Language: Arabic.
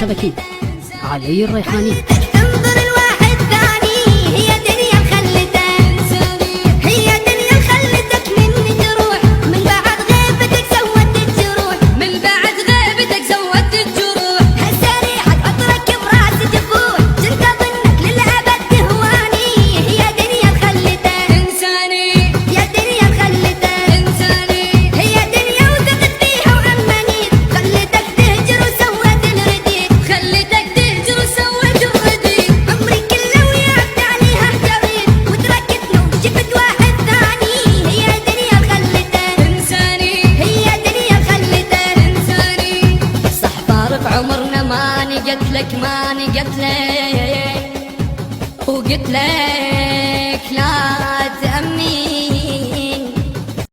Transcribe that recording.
الشبكي علي الريحاني. انظر الواحد ثاني هي دنيا خلتك، هي دنيا خلتك من جروح، من بعد غيبتك زودت الجروح، من بعد غيبتك زودت الجروح. هسه ريحك عطرك براسي تفوح، كنت اظنك للابد تهواني. هي دنيا خلتك انساني، يا دنيا خلتك انساني، هي دنيا وثقت فيها وامنيت، خلتك تهجر وسوت الرديد، خلتك تهجر وسوت الرديد. عمري كله وياك عليها احتويت، وتركتني وشفت واحد ثاني. هي دنيا خلتك انساني، هي دنيا خلتك انساني. صح فارق عمرنا ماني قلت لك، ماني قلت لك، وقلت لك لا